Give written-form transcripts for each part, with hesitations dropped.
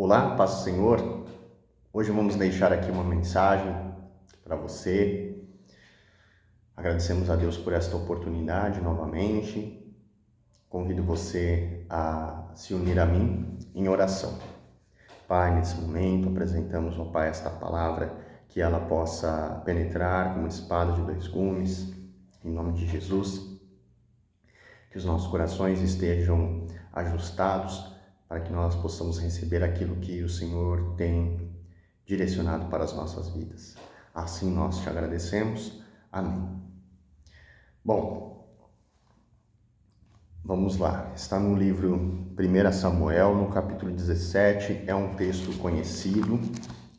Olá, paz do Senhor. Hoje vamos deixar aqui uma mensagem para você. Agradecemos a Deus por esta oportunidade novamente. Convido você a se unir a mim em oração. Pai, nesse momento apresentamos, ó Pai, esta palavra, que ela possa penetrar como espada de dois gumes, em nome de Jesus. Que os nossos corações estejam ajustados para que nós possamos receber aquilo que o Senhor tem direcionado para as nossas vidas. Assim nós te agradecemos. Amém. Bom, vamos lá. Está no livro 1 Samuel, no capítulo 17. É um texto conhecido,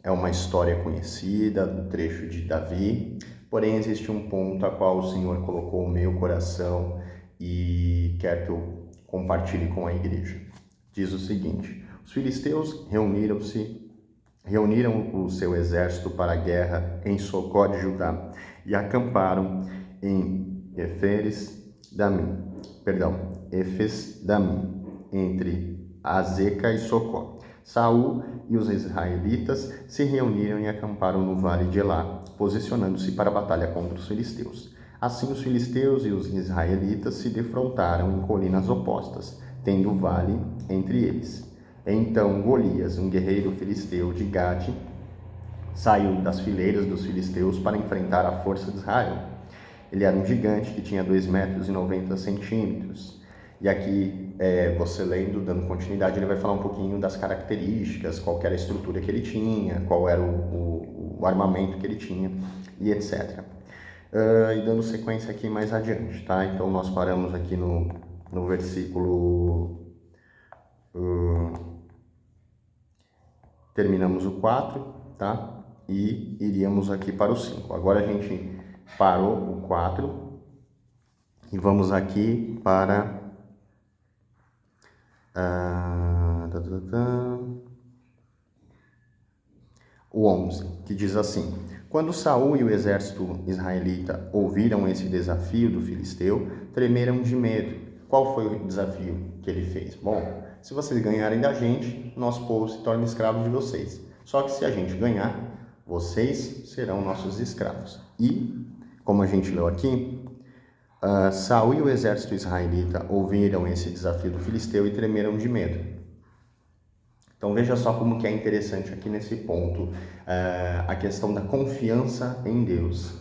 é uma história conhecida do trecho de Davi. Porém, existe um ponto a qual o Senhor colocou o meu coração e quer que eu compartilhe com a igreja. Diz o seguinte: os filisteus reuniram o seu exército para a guerra em Socó de Judá e acamparam em Efes-Damim, entre Azeca e Socó. Saul e os israelitas se reuniram e acamparam no vale de Elá, posicionando-se para a batalha contra os filisteus. Assim, os filisteus e os israelitas se defrontaram em colinas opostas, tendo o vale entre eles. Então Golias, um guerreiro filisteu de Gate, saiu das fileiras dos filisteus para enfrentar a força de Israel. Ele era um gigante que tinha 2,90 metros. E aqui, você lendo, dando continuidade, ele vai falar um pouquinho das características, qual era a estrutura que ele tinha, qual era o armamento que ele tinha e etc. E dando sequência aqui mais adiante, tá? Então nós paramos aqui no versículo... terminamos o 4, tá? E iríamos aqui para o 5. Agora a gente parou o 4 e vamos aqui para o 11, que diz assim: quando Saul e o exército israelita ouviram esse desafio do filisteu, tremeram de medo. Qual foi o desafio que ele fez? Bom, se vocês ganharem da gente, nosso povo se torna escravo de vocês. Só que se a gente ganhar, vocês serão nossos escravos. E, como a gente leu aqui, Saul e o exército israelita ouviram esse desafio do filisteu e tremeram de medo. Então veja só como que é interessante aqui nesse ponto a questão da confiança em Deus.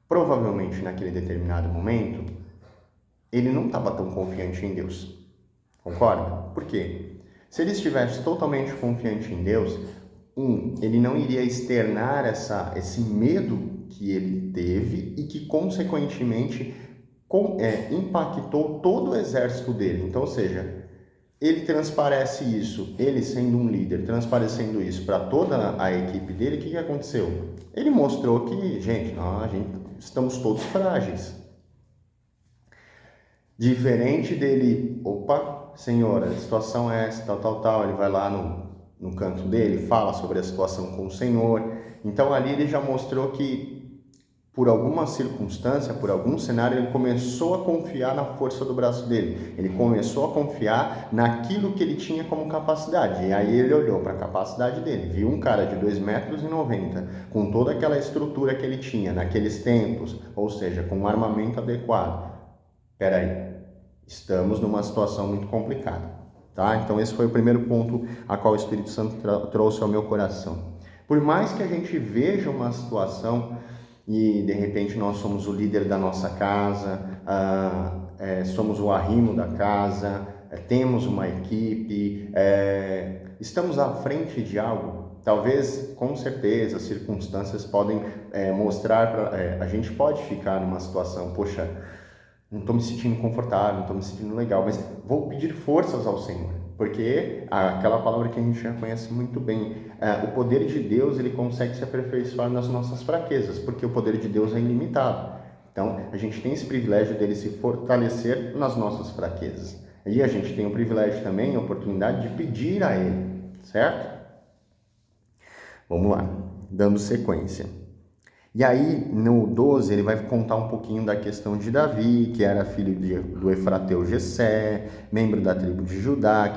Provavelmente naquele determinado momento, ele não estava tão confiante em Deus. Concorda? Por quê? Se ele estivesse totalmente confiante em Deus, ele não iria externar esse medo que ele teve e que, consequentemente, impactou todo o exército dele. Então, ou seja, ele transparece isso, ele sendo um líder, transparecendo isso para toda a equipe dele. O que aconteceu? Ele mostrou que, gente, estamos todos frágeis. Diferente dele, Senhor, a situação é essa, tal, ele vai lá no canto dele, fala sobre a situação com o Senhor. Então ali ele já mostrou que, por alguma circunstância, por algum cenário, ele começou a confiar na força do braço dele. Ele começou a confiar naquilo que ele tinha como capacidade. E aí ele olhou para a capacidade dele, viu um cara de 2,90 metros, com toda aquela estrutura que ele tinha naqueles tempos, ou seja, com um armamento adequado. Peraí, estamos numa situação muito complicada, tá? Então esse foi o primeiro ponto a qual o Espírito Santo trouxe ao meu coração. Por mais que a gente veja uma situação e de repente nós somos o líder da nossa casa, somos o arrimo da casa, temos uma equipe, estamos à frente de algo, talvez, com certeza, as circunstâncias podem mostrar, a gente pode ficar numa situação, poxa, não estou me sentindo confortável, não estou me sentindo legal, mas vou pedir forças ao Senhor, porque aquela palavra que a gente já conhece muito bem, o poder de Deus, ele consegue se aperfeiçoar nas nossas fraquezas, porque o poder de Deus é ilimitado. Então, a gente tem esse privilégio dele se fortalecer nas nossas fraquezas. E a gente tem o privilégio também, a oportunidade de pedir a ele, certo? Vamos lá, dando sequência. E aí, no 12, ele vai contar um pouquinho da questão de Davi, que era filho do Efrateu Jessé, membro da tribo de Judá,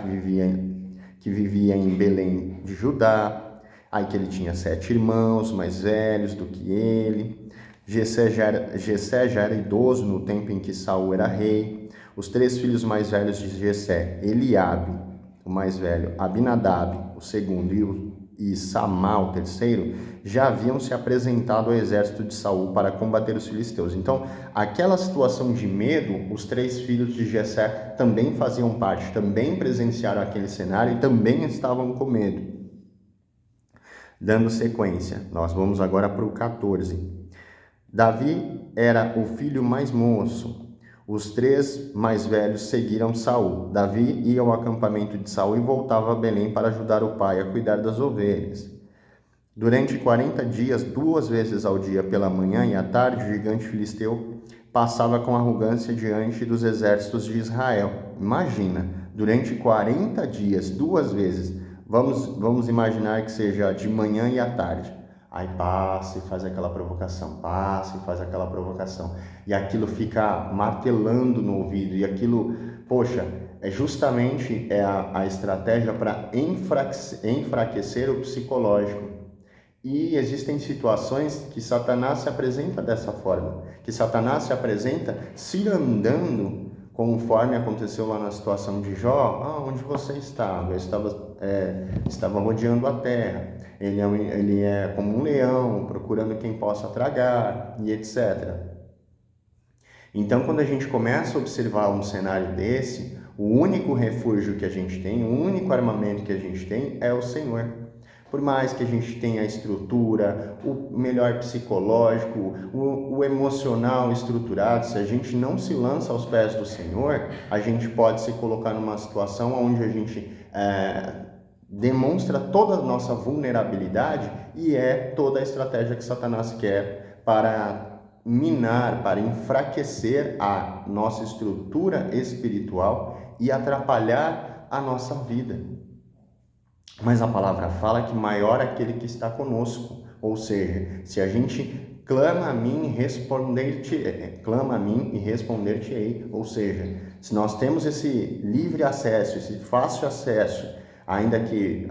que vivia em Belém de Judá, aí que ele tinha 7 irmãos mais velhos do que ele. Jessé já era idoso no tempo em que Saul era rei. Os 3 filhos mais velhos de Jessé, Eliabe, o mais velho, Abinadab, o segundo, e Samá, o terceiro, já haviam se apresentado ao exército de Saul para combater os filisteus. Então, aquela situação de medo, os 3 filhos de Jessé também faziam parte, também presenciaram aquele cenário e também estavam com medo. Dando sequência, nós vamos agora para o 14. Davi era o filho mais moço. Os 3 mais velhos seguiram Saul. Davi ia ao acampamento de Saul e voltava a Belém para ajudar o pai a cuidar das ovelhas. Durante 40 dias, 2 vezes ao dia, pela manhã e à tarde, o gigante filisteu passava com arrogância diante dos exércitos de Israel. Imagina, durante 40 dias, 2 vezes. Vamos imaginar que seja de manhã e à tarde. Aí passa e faz aquela provocação, passa e faz aquela provocação. E aquilo fica martelando no ouvido. E aquilo, poxa, é justamente a estratégia para enfraquecer o psicológico. E existem situações que Satanás se apresenta dessa forma. Que Satanás se apresenta cirandando, conforme aconteceu lá na situação de Jó. Onde você estava? Eu estava rodeando a terra. Ele é como um leão, procurando quem possa tragar, e etc. Então, quando a gente começa a observar um cenário desse, o único refúgio que a gente tem, o único armamento que a gente tem é o Senhor. Por mais que a gente tenha a estrutura, o melhor psicológico, o emocional estruturado, se a gente não se lança aos pés do Senhor, a gente pode se colocar numa situação onde a gente demonstra toda a nossa vulnerabilidade e é toda a estratégia que Satanás quer para minar, para enfraquecer a nossa estrutura espiritual e atrapalhar a nossa vida. Mas a palavra fala que maior é aquele que está conosco, ou seja, se a gente clama a mim e responder-te-ei, ou seja, se nós temos esse livre acesso, esse fácil acesso, ainda que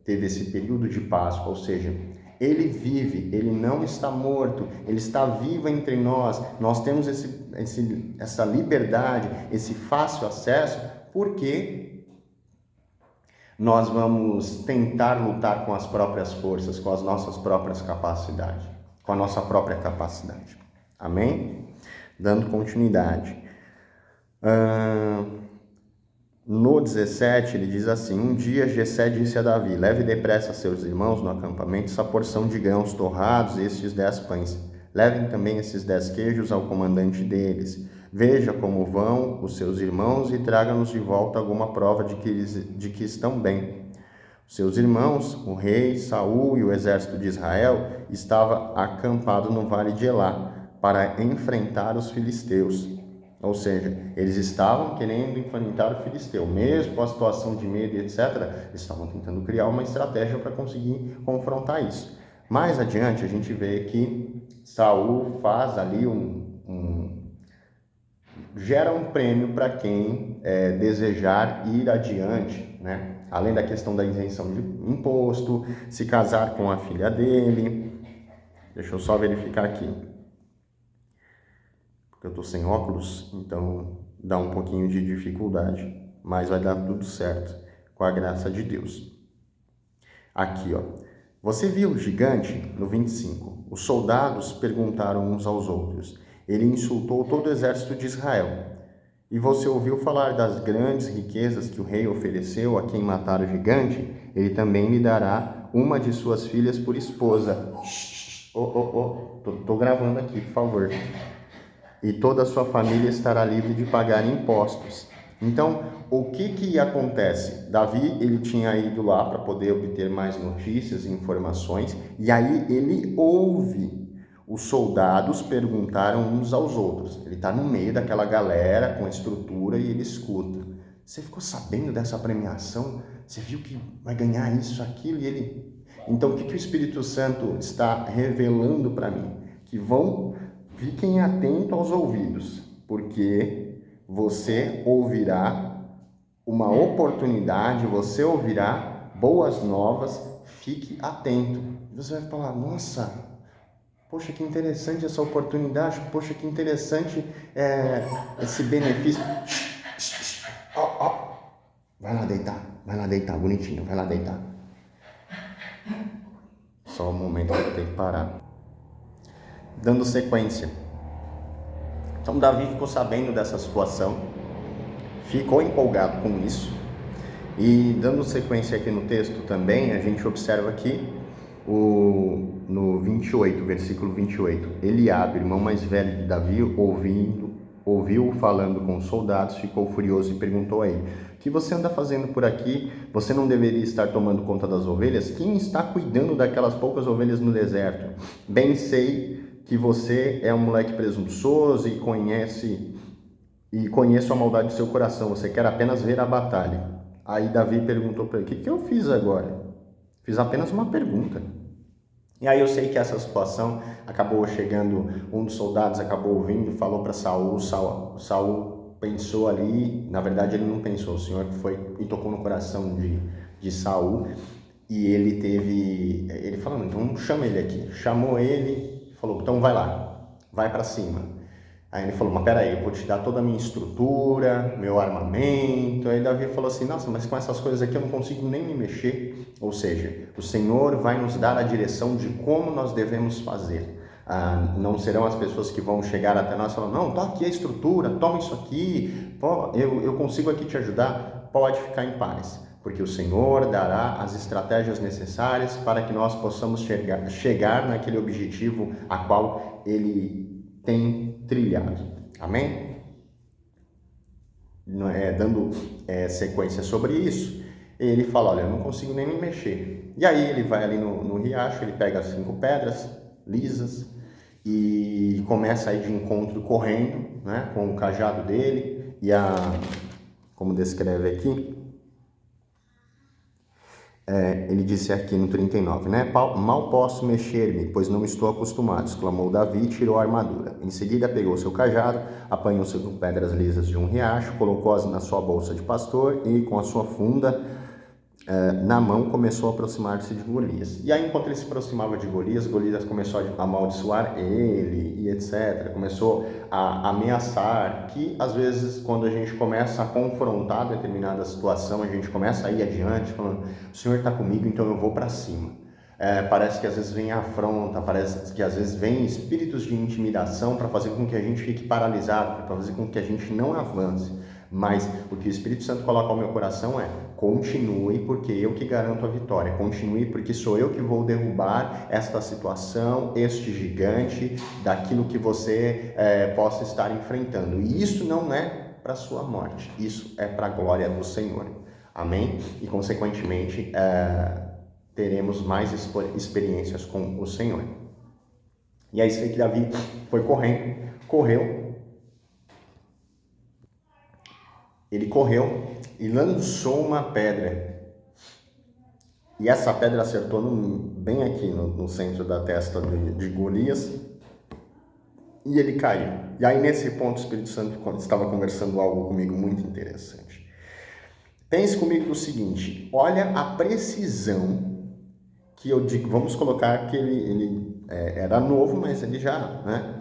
teve esse período de Páscoa, ou seja, ele vive, ele não está morto, ele está vivo entre nós, nós temos essa liberdade, esse fácil acesso, porque nós vamos tentar lutar com as próprias forças, com as nossas próprias capacidades, com a nossa própria capacidade. Amém? Dando continuidade. No 17, ele diz assim: Um dia Jessé disse a Davi: Leve depressa seus irmãos no acampamento essa porção de grãos torrados e estes 10 pães. Levem também esses 10 queijos ao comandante deles. Veja como vão os seus irmãos e traga-nos de volta alguma prova de que estão bem. Os seus irmãos, o rei, Saul e o exército de Israel, estavam acampados no vale de Elá para enfrentar os filisteus. Ou seja, eles estavam querendo enfrentar o filisteu, mesmo com a situação de medo e etc. Eles estavam tentando criar uma estratégia para conseguir confrontar isso. Mais adiante, a gente vê que Saul faz ali gera um prêmio para quem desejar ir adiante, né? Além da questão da isenção de imposto, se casar com a filha dele. Deixa eu só verificar aqui, porque eu estou sem óculos, então dá um pouquinho de dificuldade, mas vai dar tudo certo, com a graça de Deus. Aqui, ó. Você viu o gigante? No 25. Os soldados perguntaram uns aos outros. Ele insultou todo o exército de Israel. E você ouviu falar das grandes riquezas que o rei ofereceu a quem matar o gigante? Ele também lhe dará uma de suas filhas por esposa. Tô gravando aqui, por favor. E toda a sua família estará livre de pagar impostos. Então, o que acontece? Davi, ele tinha ido lá para poder obter mais notícias e informações, e aí ele ouve. Os soldados perguntaram uns aos outros. Ele está no meio daquela galera com estrutura e ele escuta. Você ficou sabendo dessa premiação? Você viu que vai ganhar isso, aquilo? E ele... Então, o que o Espírito Santo está revelando para mim? Que fiquem atentos aos ouvidos, porque você ouvirá uma oportunidade, você ouvirá boas novas, fique atento. Você vai falar, nossa, poxa, que interessante essa oportunidade, poxa, que interessante esse benefício. Vai lá deitar, bonitinho, vai lá deitar. Só um momento que eu tenho que parar. Dando sequência. Então Davi ficou sabendo dessa situação, ficou empolgado com isso, e dando sequência aqui no texto também, a gente observa aqui no 28, versículo 28, Eliabe, irmão mais velho de Davi, ouviu falando com os soldados, ficou furioso e perguntou a ele, o que você anda fazendo por aqui? Você não deveria estar tomando conta das ovelhas? Quem está cuidando daquelas poucas ovelhas no deserto? Bem sei que você é um moleque presunçoso e conheço a maldade do seu coração, você quer apenas ver a batalha. Aí Davi perguntou para ele, o que eu fiz agora? Fiz apenas uma pergunta. E aí eu sei que essa situação acabou chegando, um dos soldados acabou ouvindo, falou para Saul, Saul pensou ali, na verdade ele não pensou, o Senhor foi e tocou no coração de Saul, e ele falou, então chama ele aqui, chamou ele, falou, então vai lá, vai para cima. Aí ele falou, mas peraí, eu vou te dar toda a minha estrutura, meu armamento. Aí Davi falou assim, nossa, mas com essas coisas aqui eu não consigo nem me mexer. Ou seja, o Senhor vai nos dar a direção de como nós devemos fazer. Não serão as pessoas que vão chegar até nós falando, não, tá aqui a estrutura, toma isso aqui, eu consigo aqui te ajudar. Pode ficar em paz, porque o Senhor dará as estratégias necessárias para que nós possamos chegar naquele objetivo a qual Ele tem trilhado. Amém? Dando sequência sobre isso, ele fala, olha, eu não consigo nem me mexer. E aí ele vai ali no riacho, ele pega as 5 pedras lisas e começa a ir de encontro correndo, né, com o cajado dele e como descreve aqui, ele disse aqui no 39, né? Mal posso mexer-me, pois não estou acostumado, exclamou Davi e tirou a armadura. Em seguida pegou seu cajado, apanhou-se com pedras lisas de um riacho, colocou-as na sua bolsa de pastor e com a sua funda na mão começou a aproximar-se de Golias. E aí enquanto ele se aproximava de Golias, Golias começou a amaldiçoar ele e etc. Começou a ameaçar, que às vezes quando a gente começa a confrontar determinada situação, a gente começa a ir adiante, falando, o Senhor está comigo, então eu vou para cima. Parece que às vezes vem afronta, parece que às vezes vem espíritos de intimidação para fazer com que a gente fique paralisado, para fazer com que a gente não avance. Mas o que o Espírito Santo coloca ao meu coração é, continue porque eu que garanto a vitória, continue porque sou eu que vou derrubar esta situação, este gigante, daquilo que você possa estar enfrentando. E isso não é para a sua morte, isso é para a glória do Senhor. Amém? E consequentemente teremos mais experiências com o Senhor. E é isso que Davi foi correu. Ele correu e lançou uma pedra. E essa pedra acertou bem aqui no centro da testa de Golias. E ele caiu. E aí nesse ponto o Espírito Santo estava conversando algo comigo muito interessante. Pense comigo o seguinte, olha a precisão que eu digo, vamos colocar que ele era novo, mas ele já, né?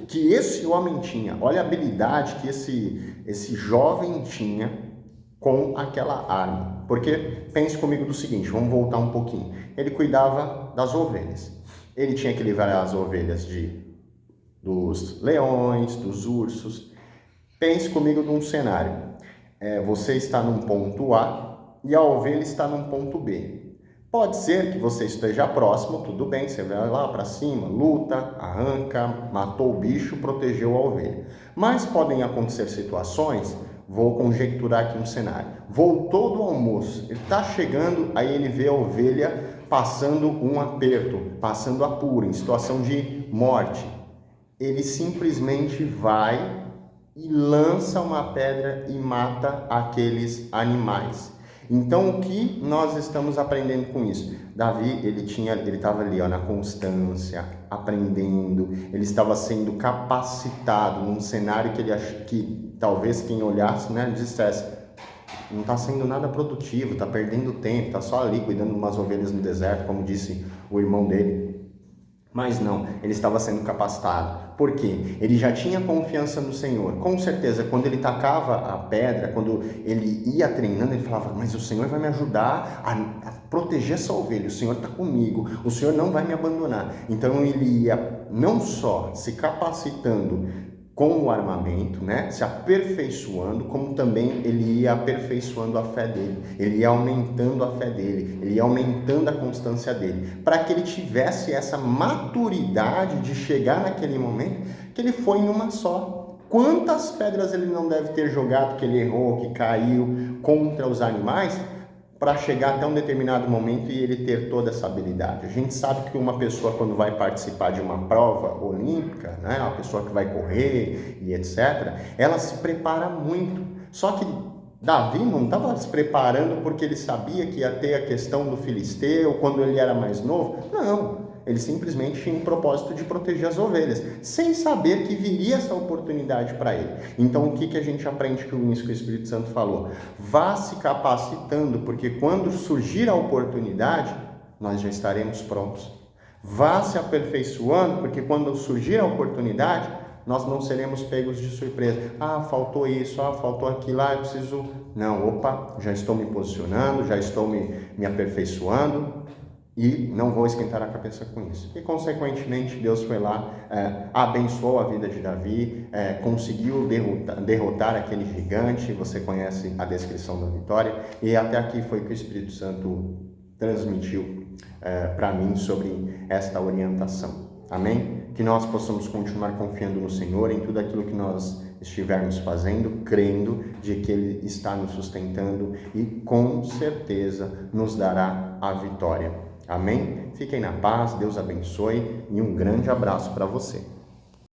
Que esse homem tinha, olha a habilidade que esse jovem tinha com aquela arma. Porque pense comigo do seguinte, vamos voltar um pouquinho. Ele cuidava das ovelhas. Ele tinha que livrar as ovelhas dos leões, dos ursos. Pense comigo num cenário. Você está num ponto A e a ovelha está num ponto B. Pode ser que você esteja próximo, tudo bem, você vai lá para cima, luta, arranca, matou o bicho, protegeu a ovelha. Mas podem acontecer situações, vou conjecturar aqui um cenário. Voltou do almoço, ele está chegando, aí ele vê a ovelha passando um aperto, passando apuro, em situação de morte. Ele simplesmente vai e lança uma pedra e mata aqueles animais. Então, o que nós estamos aprendendo com isso? Davi, ele estava ali, na constância, aprendendo, ele estava sendo capacitado num cenário que talvez quem olhasse, dissesse, não está sendo nada produtivo, está perdendo tempo, está só ali cuidando de umas ovelhas no deserto, como disse o irmão dele. Mas não, ele estava sendo capacitado. Por quê? Ele já tinha confiança no Senhor. Com certeza, quando ele tacava a pedra, quando ele ia treinando, ele falava, mas o Senhor vai me ajudar a proteger essa ovelha, o Senhor está comigo, o Senhor não vai me abandonar. Então ele ia não só se capacitando com o armamento, né, se aperfeiçoando, como também ele ia aperfeiçoando a fé dele, ele ia aumentando a fé dele, ele ia aumentando a constância dele, para que ele tivesse essa maturidade de chegar naquele momento que ele foi em uma só. Quantas pedras ele não deve ter jogado, que ele errou, que caiu contra os animais, para chegar até um determinado momento e ele ter toda essa habilidade. A gente sabe que uma pessoa, quando vai participar de uma prova olímpica, né, uma pessoa que vai correr e etc., ela se prepara muito. Só que Davi não estava se preparando porque ele sabia que ia ter a questão do filisteu quando ele era mais novo. Não. Ele simplesmente tinha um propósito de proteger as ovelhas, sem saber que viria essa oportunidade para ele. Então, o que a gente aprende com isso que o Espírito Santo falou? Vá se capacitando, porque quando surgir a oportunidade, nós já estaremos prontos. Vá se aperfeiçoando, porque quando surgir a oportunidade, nós não seremos pegos de surpresa. Faltou isso, faltou aquilo, eu preciso... Não, já estou me posicionando, já estou me aperfeiçoando, e não vou esquentar a cabeça com isso. E, consequentemente, Deus foi lá, abençoou a vida de Davi, conseguiu derrotar aquele gigante. Você conhece a descrição da vitória. E até aqui foi o que o Espírito Santo transmitiu para mim sobre esta orientação. Amém? Que nós possamos continuar confiando no Senhor em tudo aquilo que nós estivermos fazendo, crendo de que Ele está nos sustentando e, com certeza, nos dará a vitória. Amém? Fiquem na paz, Deus abençoe e um grande abraço para você.